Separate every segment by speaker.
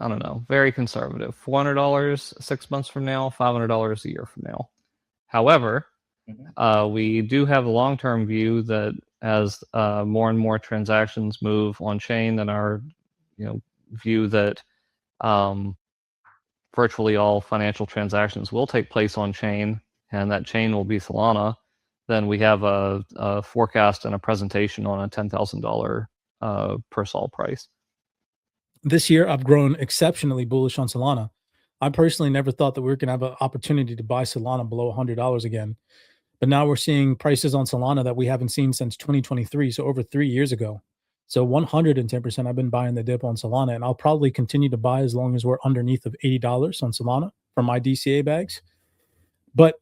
Speaker 1: I don't know, very conservative. $400 6 months from now, $500 a year from now. However, we do have a long-term view that as more and more transactions move on chain, then our view that virtually all financial transactions will take place on chain, and that chain will be Solana, then we have a forecast and a presentation on a $10,000 per sol price.
Speaker 2: This year, I've grown exceptionally bullish on Solana. I personally never thought that we were going to have an opportunity to buy Solana below $100 again. But now we're seeing prices on Solana that we haven't seen since 2023, so over 3 years ago. So 110% I've been buying the dip on Solana, and I'll probably continue to buy as long as we're underneath of $80 on Solana for my DCA bags. But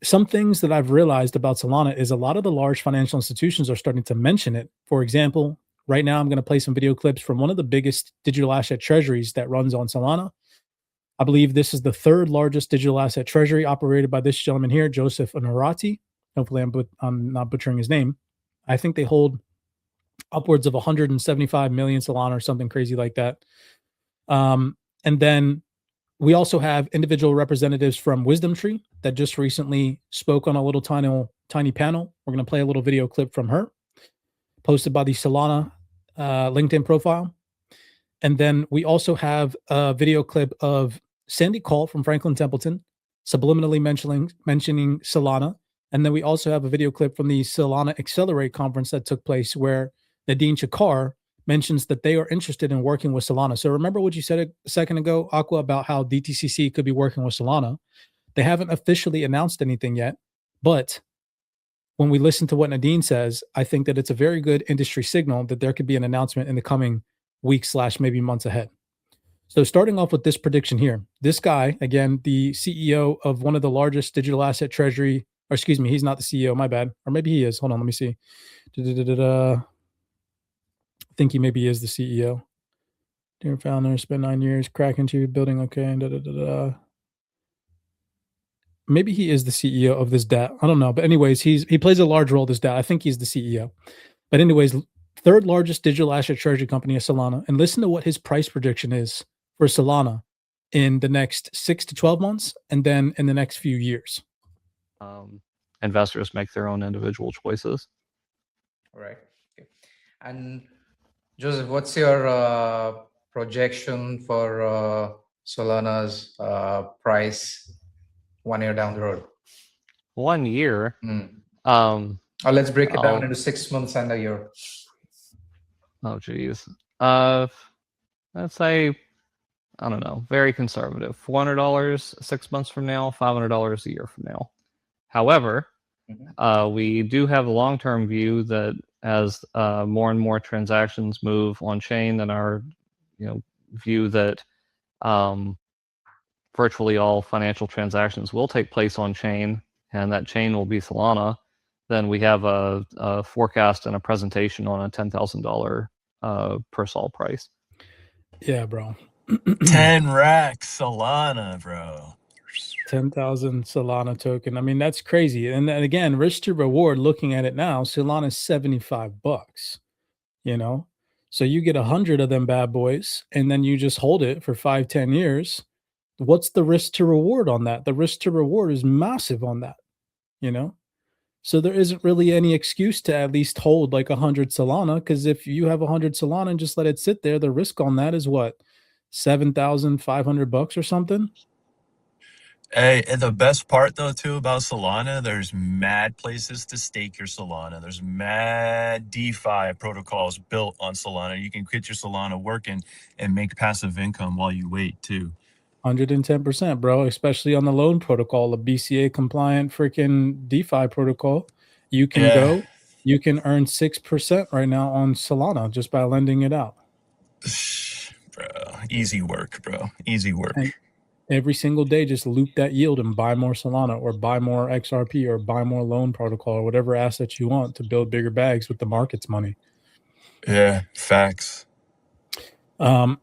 Speaker 2: some things that I've realized about Solana is a lot of the large financial institutions are starting to mention it. For example, right now I'm going to play some video clips from one of the biggest digital asset treasuries that runs on Solana. I believe this is the third largest digital asset treasury operated by this gentleman here, Joseph Onorati. Hopefully I'm not butchering his name. I think they hold upwards of 175 million Solana or something crazy like that. And then we also have individual representatives from Wisdom Tree that just recently spoke on a little tiny panel. We're going to play a little video clip from her, posted by the Solana LinkedIn profile. And then we also have a video clip of Sandy Call from Franklin Templeton, subliminally mentioning Solana. And then we also have a video clip from the Solana Accelerate conference that took place where Nadine Chakar mentions that they are interested in working with Solana. So remember what you said a second ago, Aqua, about how DTCC could be working with Solana. They haven't officially announced anything yet, but when we listen to what Nadine says, I think that it's a very good industry signal that there could be an announcement in the coming weeks / maybe months ahead. So starting off with this prediction here, this guy, again, the CEO of one of the largest digital asset treasury, or excuse me, he's not the CEO, my bad. Or maybe he is. Hold on, let me see. I think he maybe is the CEO. Dear founder, spent 9 years cracking to building, okay, Maybe he is the CEO of this DAT. I don't know. But anyways, he plays a large role, this DAT. I think he's the CEO. But anyways, third largest digital asset treasury company is Solana. And listen to what his price prediction is for Solana in the next 6 to 12 months and then in the next few years.
Speaker 1: Investors make their own individual choices.
Speaker 3: All right. Okay. And Joseph, what's your projection for Solana's price 1 year down the road?
Speaker 1: 1 year?
Speaker 3: Let's break it down into 6 months and a year.
Speaker 1: Oh, geez. Let's say, I don't know, very conservative. $400 6 months from now, $500 a year from now. However, we do have a long-term view that as more and more transactions move on chain, then our view that virtually all financial transactions will take place on chain, and that chain will be Solana, then we have a forecast and a presentation on a $10,000 per sol price.
Speaker 2: Yeah, bro.
Speaker 4: 10 racks Solana, bro.
Speaker 2: 10,000 Solana token. I mean, that's crazy. And then again, risk to reward, looking at it now, Solana is $75, So you get 100 of them bad boys, and then you just hold it for 5-10 years. What's the risk to reward on that? The risk to reward is massive on that, So there isn't really any excuse to at least hold like 100 Solana, because if you have 100 Solana and just let it sit there, the risk on that is what, $7,500 or something?
Speaker 4: Hey, and the best part though too about Solana, there's mad places to stake your Solana. There's mad DeFi protocols built on Solana. You can quit your Solana working and make passive income while you wait too.
Speaker 2: 110%, bro, especially on the loan protocol, a BCA compliant freaking DeFi protocol. You can you can earn 6% right now on Solana just by lending it out.
Speaker 4: Bro, easy work, bro. Easy work.
Speaker 2: And every single day, just loop that yield and buy more Solana or buy more XRP or buy more loan protocol or whatever assets you want to build bigger bags with the market's money.
Speaker 4: Yeah, facts.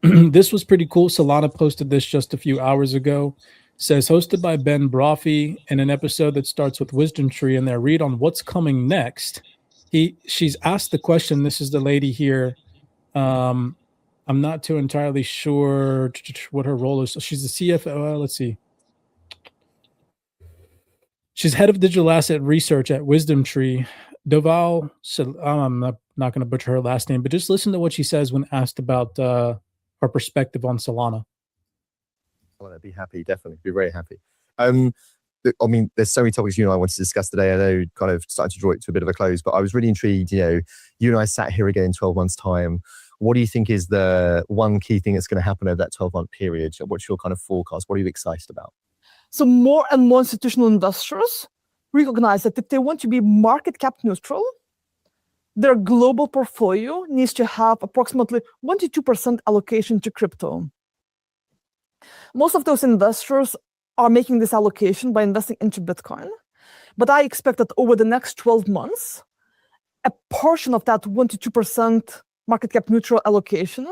Speaker 2: This was pretty cool. Solana posted this just a few hours ago. Says, hosted by Ben Brophy in an episode that starts with Wisdom Tree, and their read on what's coming next. She's asked the question. This is the lady here. I'm not too entirely sure what her role is. She's the CFO. Let's see. She's head of digital asset research at Wisdom Tree. Doval, I'm not going to butcher her last name, but just listen to what she says when asked about her perspective on Solana.
Speaker 5: Well, I'd be happy, definitely. Be very happy. I mean, there's so many topics you and I want to discuss today. I know kind of starting to draw it to a bit of a close, but I was really intrigued, you and I sat here again in 12 months' time. What do you think is the one key thing that's going to happen over that 12-month period? What's your kind of forecast? What are you excited about?
Speaker 6: So more and more institutional investors recognize that if they want to be market cap neutral, their global portfolio needs to have approximately 1 to 2% allocation to crypto. Most of those investors are making this allocation by investing into Bitcoin. But I expect that over the next 12 months, a portion of that 1 to 2% market cap neutral allocation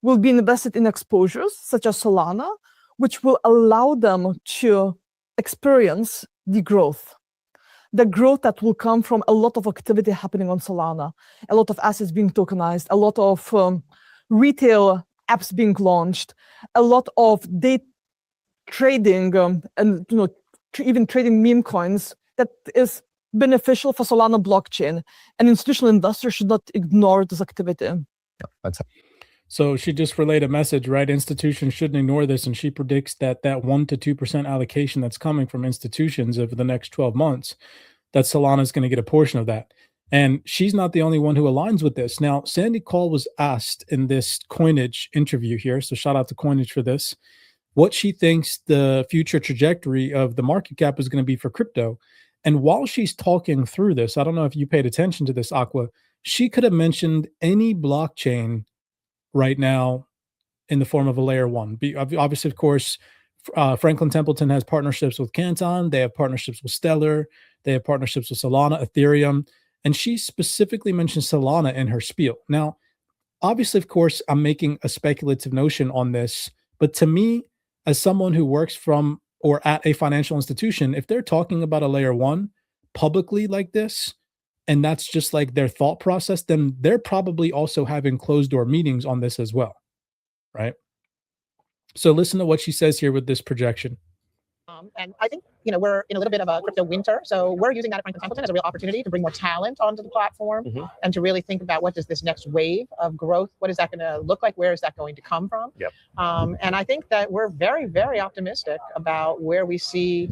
Speaker 6: will be invested in exposures such as Solana, which will allow them to experience the growth that will come from a lot of activity happening on Solana, a lot of assets being tokenized, a lot of retail apps being launched, a lot of day trading, and even trading meme coins that is beneficial for Solana blockchain. And institutional investors should not ignore this activity.
Speaker 5: Yeah,
Speaker 2: so she just relayed a message, right? Institutions shouldn't ignore this, and she predicts that 1 to 2% allocation that's coming from institutions over the next 12 months, that Solana is going to get a portion of that. And she's not the only one who aligns with this. Now, Sandy Call was asked in this Coinage interview here, so shout out to Coinage for this, what she thinks the future trajectory of the market cap is going to be for crypto. And while she's talking through this, I don't know if you paid attention to this, Aqua, she could have mentioned any blockchain right now in the form of a layer one. Obviously, of course, Franklin Templeton has partnerships with Canton. They have partnerships with Stellar. They have partnerships with Solana, Ethereum. And she specifically mentioned Solana in her spiel. Now, obviously, of course, I'm making a speculative notion on this. But to me, as someone who works from or at a financial institution, if they're talking about a layer one publicly like this, and that's just like their thought process, then they're probably also having closed door meetings on this as well, right? So listen to what she says here with this projection.
Speaker 7: And I think, we're in a little bit of a crypto winter. So we're using that at Franklin Templeton as a real opportunity to bring more talent onto the platform and to really think about what does this next wave of growth, what is that going to look like? Where is that going to come from?
Speaker 5: Yep.
Speaker 7: And I think that we're very, very optimistic about where we see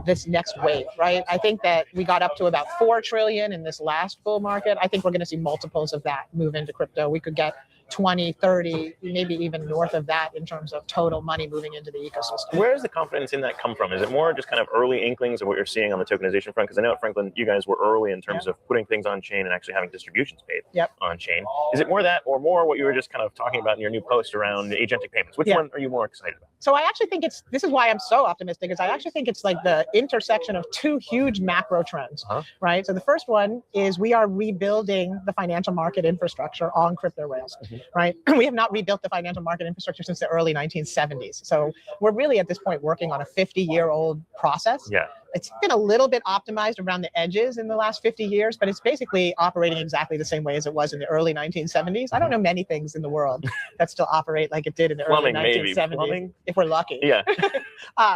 Speaker 7: this next wave, right? I think that we got up to about 4 trillion in this last bull market. I think we're going to see multiples of that move into crypto. We could get 20, 30, maybe even north of that in terms of total money moving into the ecosystem.
Speaker 8: Where does the confidence in that come from? Is it more just kind of early inklings of what you're seeing on the tokenization front? Because I know at Franklin, you guys were early in terms of putting things on chain and actually having distributions paid on chain. Is it more that or more what you were just kind of talking about in your new post around agentic payments? Which one are you more excited about?
Speaker 7: So I actually think this is why I'm so optimistic, is I actually think it's like the intersection of 2 huge macro trends, right? So the first one is we are rebuilding the financial market infrastructure on crypto rails, right? We have not rebuilt the financial market infrastructure since the early 1970s. So we're really at this point working on a 50-year-old process.
Speaker 8: Yeah.
Speaker 7: It's been a little bit optimized around the edges in the last 50 years, but it's basically operating exactly the same way as it was in the early 1970s. I don't know many things in the world that still operate like it did in the early 1970s, if we're lucky.
Speaker 8: Yeah.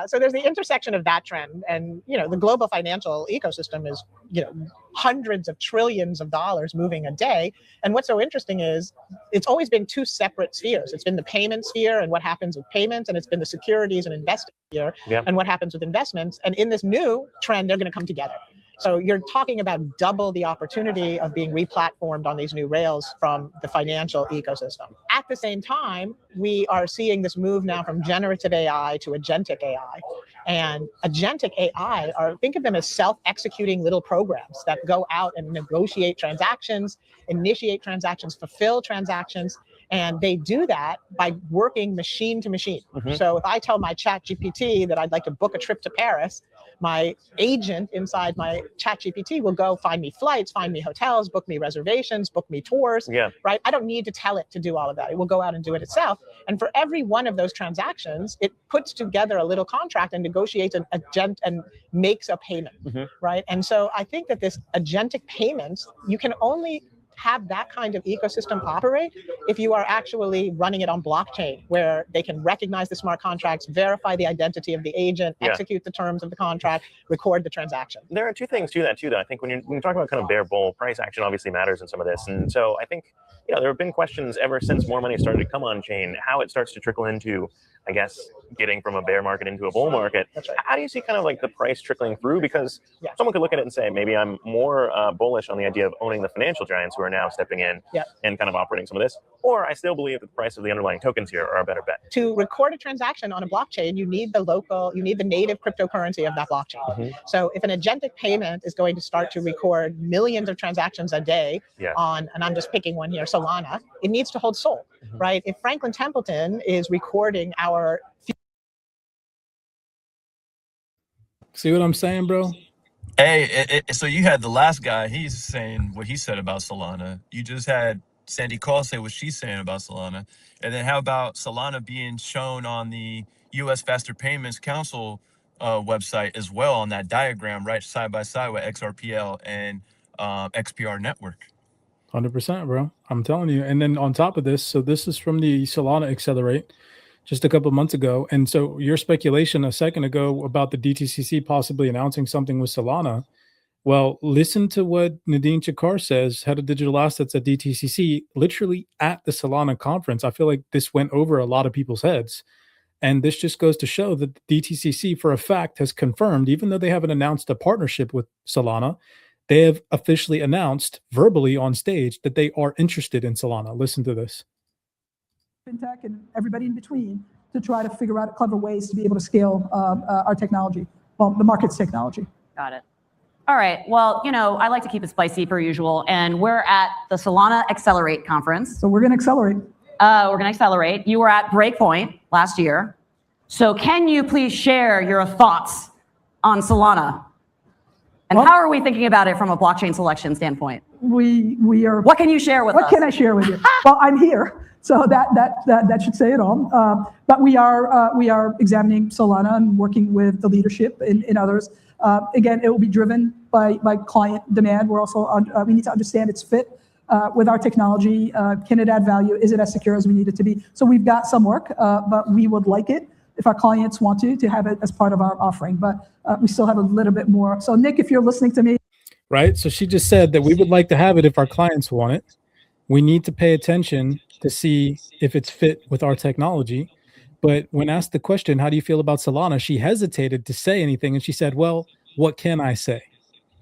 Speaker 7: So there's the intersection of that trend, and the global financial ecosystem is hundreds of trillions of dollars moving a day. And what's so interesting is it's always been 2 separate spheres. It's been the payment sphere and what happens with payments, and it's been the securities and investing sphere and what happens with investments. And in this new trend, they're going to come together. So you're talking about double the opportunity of being replatformed on these new rails from the financial ecosystem. At the same time, we are seeing this move now from generative AI to agentic AI. And agentic AI think of them as self-executing little programs that go out and negotiate transactions, initiate transactions, fulfill transactions. And they do that by working machine to machine. So if I tell my ChatGPT that I'd like to book a trip to Paris, my agent inside my ChatGPT will go find me flights, find me hotels, book me reservations, book me tours, right? I don't need to tell it to do all of that. It will go out and do it itself. And for every one of those transactions, it puts together a little contract and negotiates an agent and makes a payment, right? And so I think that this agentic payments, you can only have that kind of ecosystem operate if you are actually running it on blockchain, where they can recognize the smart contracts, verify the identity of the agent, execute the terms of the contract, record the transaction.
Speaker 8: There are two things to that too, though. I think when you talk about kind of bear bull, price action obviously matters in some of this, and so I think there have been questions ever since more money started to come on chain, how it starts to trickle into, I guess, getting from a bear market into a bull market.
Speaker 7: That's right.
Speaker 8: How do you see kind of like the price trickling through? Because someone could look at it and say, maybe I'm more bullish on the idea of owning the financial giants who are now stepping in and kind of operating some of this, or I still believe that the price of the underlying tokens here are a better bet.
Speaker 7: To record a transaction on a blockchain, you need the native cryptocurrency of that blockchain. So if an agentic payment is going to start to record millions of transactions a day on, and I'm just picking one here, Solana, it needs to hold SOL, right? If Franklin Templeton is recording our...
Speaker 2: See what I'm saying, bro?
Speaker 4: Hey, so you had the last guy, he's saying what he said about Solana. You just had Sandy Call say what she's saying about Solana. And then how about Solana being shown on the U.S. Faster Payments Council website as well on that diagram, right side by side with XRPL and XPR network?
Speaker 2: 100%, bro. I'm telling you. And then on top of this, so this is from the Solana Accelerate just a couple of months ago. And so your speculation a second ago about the DTCC possibly announcing something with Solana, well, listen to what Nadine Chakar says, head of digital assets at DTCC, literally at the Solana conference. I feel like this went over a lot of people's heads. And this just goes to show that the DTCC, for a fact, has confirmed, even though they haven't announced a partnership with Solana, they have officially announced verbally on stage that they are interested in Solana. Listen to this.
Speaker 9: FinTech and everybody in between to try to figure out clever ways to be able to scale our technology, well, the market's technology.
Speaker 10: Got it. All right. Well, I like to keep it spicy per usual, and we're at the Solana Accelerate conference.
Speaker 9: So we're going to accelerate.
Speaker 10: We're going to accelerate. You were at Breakpoint last year. So can you please share your thoughts on Solana? And how are we thinking about it from a blockchain selection standpoint?
Speaker 9: We are.
Speaker 10: What can you share with us?
Speaker 9: What can I share with you? Well, I'm here, so that should say it all. But we are examining Solana and working with the leadership and others. Again, it will be driven by client demand. We're also we need to understand its fit with our technology. Can it add value? Is it as secure as we need it to be? So we've got some work, but we would like it if our clients want to have it as part of our offering. But we still have a little bit more. So Nick, if you're listening to me.
Speaker 2: Right. So she just said that we would like to have it if our clients want it. We need to pay attention to see if it's fit with our technology. But when asked the question, how do you feel about Solana? She hesitated to say anything. And she said, well, what can I say?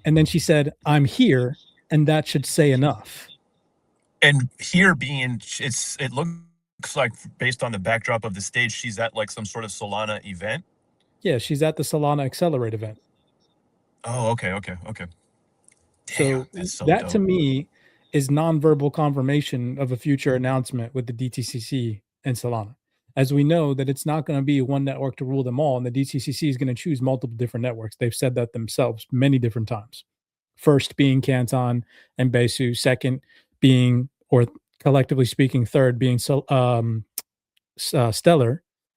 Speaker 2: And then she said, I'm here, and that should say enough.
Speaker 4: And here being, it looks like based on the backdrop of the stage, she's at like some sort of Solana event.
Speaker 2: Yeah, she's at the Solana Accelerate event.
Speaker 4: Oh, okay.
Speaker 2: Damn, so that dope. To me is nonverbal confirmation of a future announcement with the DTCC and Solana. As we know that it's not going to be one network to rule them all, and the DTCC is going to choose multiple different networks. They've said that themselves many different times. First being Canton and Besu, second being, or collectively speaking, third being Stellar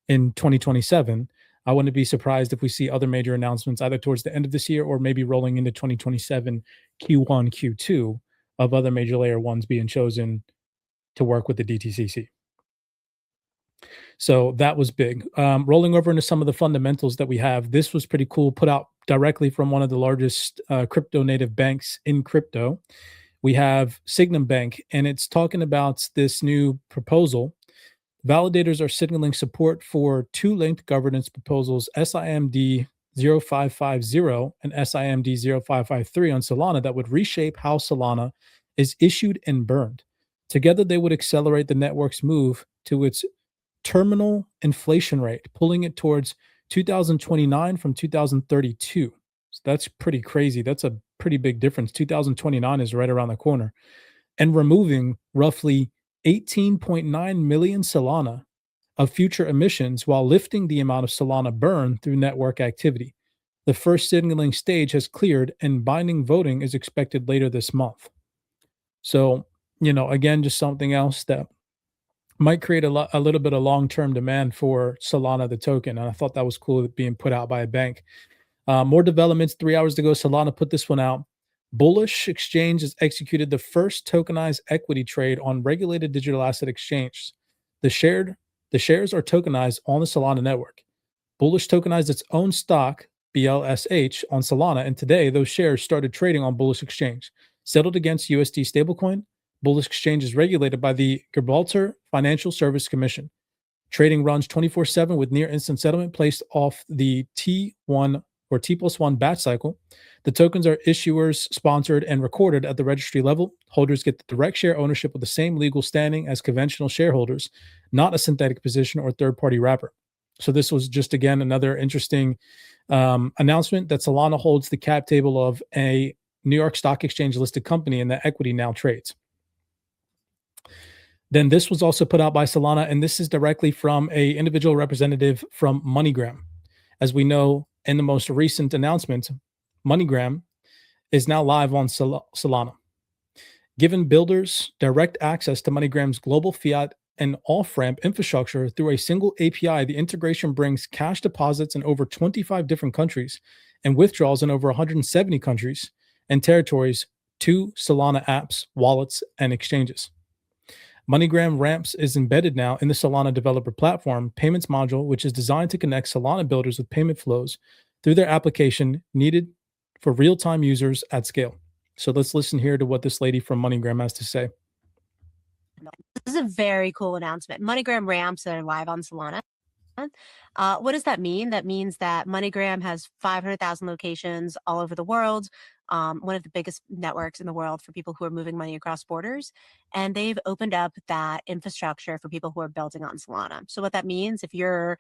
Speaker 2: in 2027. I wouldn't be surprised if we see other major announcements either towards the end of this year or maybe rolling into 2027 Q1, Q2 of other major layer ones being chosen to work with the DTCC. So that was big. Rolling over into some of the fundamentals that we have, this was pretty cool, put out directly from one of the largest crypto native banks in crypto. We have Signum Bank, and it's talking about this new proposal. Validators are signaling support for two linked governance proposals, SIMD 0550 and SIMD 0553 on Solana that would reshape how Solana is issued and burned. Together, they would accelerate the network's move to its terminal inflation rate, pulling it towards 2029 from 2032. So that's pretty crazy. That's a pretty big difference. 2029 is right around the corner. And removing roughly 18.9 million Solana of future emissions while lifting the amount of Solana burn through network activity. The first signaling stage has cleared and binding voting is expected later this month. So, again, just something else that might create a little bit of long-term demand for Solana, the token. And I thought that was cool being put out by a bank. More developments. 3 hours ago, Solana put this one out. Bullish Exchange has executed the first tokenized equity trade on regulated digital asset exchanges. The shares are tokenized on the Solana network. Bullish tokenized its own stock, BLSH, on Solana, and today those shares started trading on Bullish Exchange. Settled against USD stablecoin, Bullish Exchange is regulated by the Gibraltar Financial Service Commission. Trading runs 24/7 with near instant settlement placed off the T1 or T+1 batch cycle. The tokens are issuers sponsored and recorded at the registry level. Holders get the direct share ownership with the same legal standing as conventional shareholders, not a synthetic position or third-party wrapper. So this was just, again, another interesting announcement that Solana holds the cap table of a New York Stock Exchange listed company and that equity now trades. Then this was also put out by Solana, and this is directly from an individual representative from MoneyGram. As we know, in the most recent announcement, MoneyGram is now live on Solana. Given builders direct access to MoneyGram's global fiat and off-ramp infrastructure through a single API, the integration brings cash deposits in over 25 different countries and withdrawals in over 170 countries and territories to Solana apps, wallets, and exchanges. MoneyGram Ramps is embedded now in the Solana developer platform payments module, which is designed to connect Solana builders with payment flows through their application needed for real-time users at scale. So let's listen here to what this lady from MoneyGram has to say.
Speaker 11: This is a very cool announcement. MoneyGram Ramps are live on Solana. What does that mean? That means that MoneyGram has 500,000 locations all over the world, one of the biggest networks in the world for people who are moving money across borders. And they've opened up that infrastructure for people who are building on Solana. So what that means, if you're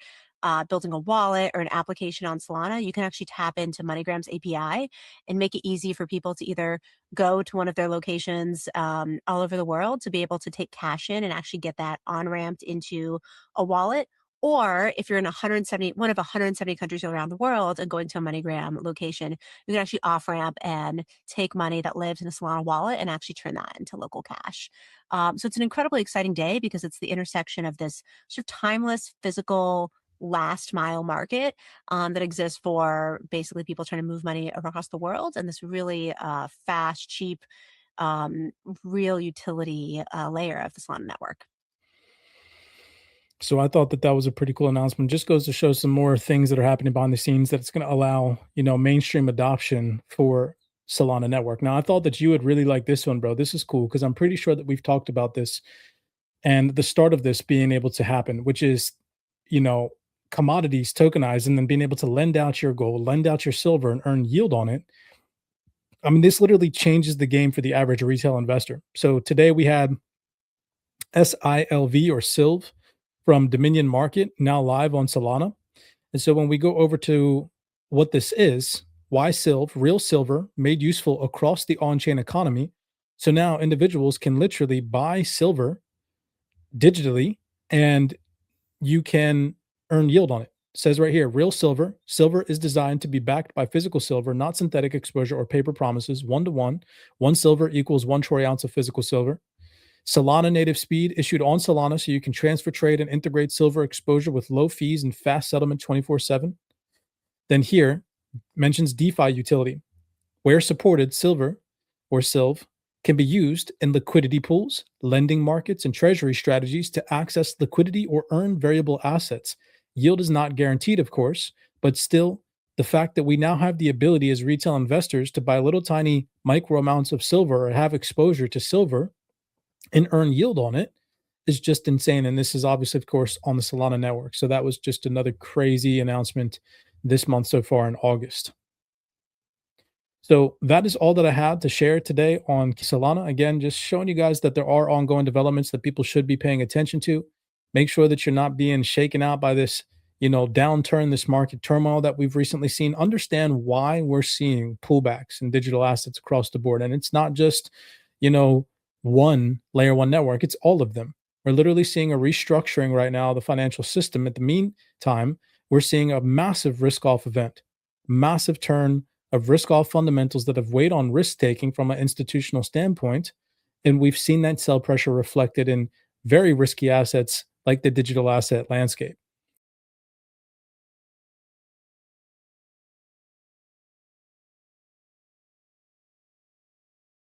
Speaker 11: building a wallet or an application on Solana, you can actually tap into MoneyGram's API and make it easy for people to either go to one of their locations all over the world to be able to take cash in and actually get that on-ramped into a wallet. Or if you're in one of 170 countries around the world and going to a MoneyGram location, you can actually off-ramp and take money that lives in a Solana wallet and actually turn that into local cash. So it's an incredibly exciting day because it's the intersection of this sort of timeless physical last mile market that exists for basically people trying to move money across the world, and this really fast, cheap, real utility layer of the Solana network.
Speaker 2: So I thought that was a pretty cool announcement. Just goes to show some more things that are happening behind the scenes that it's going to allow, mainstream adoption for Solana network. Now, I thought that you would really like this one, bro. This is cool because I'm pretty sure that we've talked about this and the start of this being able to happen, which is, commodities tokenized and then being able to lend out your gold, lend out your silver and earn yield on it. I mean, this literally changes the game for the average retail investor. So today we had SILV or SILV from Dominion Market now live on Solana. And so when we go over to what this is, why SILV, real silver made useful across the on-chain economy. So now individuals can literally buy silver digitally and you can earn yield on it. It says right here, real silver. Silver is designed to be backed by physical silver, not synthetic exposure or paper promises. 1-to-1. 1 silver equals 1 troy ounce of physical silver. Solana native speed issued on Solana so you can transfer, trade, and integrate silver exposure with low fees and fast settlement 24/7. Then here mentions DeFi utility. Where supported, silver or SILV can be used in liquidity pools, lending markets, and treasury strategies to access liquidity or earn variable assets. Yield is not guaranteed, of course, but still, the fact that we now have the ability as retail investors to buy little tiny micro amounts of silver or have exposure to silver and earn yield on it is just insane. And this is obviously, of course, on the Solana network. So that was just another crazy announcement this month so far in August. So that is all that I had to share today on Solana. Again, just showing you guys that there are ongoing developments that people should be paying attention to. Make sure that you're not being shaken out by this, downturn, this market turmoil that we've recently seen. Understand why we're seeing pullbacks in digital assets across the board. And it's not just, one layer one network, it's all of them. We're literally seeing a restructuring right now of the financial system. At the meantime, we're seeing a massive risk-off event, massive turn of risk-off fundamentals that have weighed on risk-taking from an institutional standpoint. And we've seen that sell pressure reflected in very risky assets like the digital asset landscape.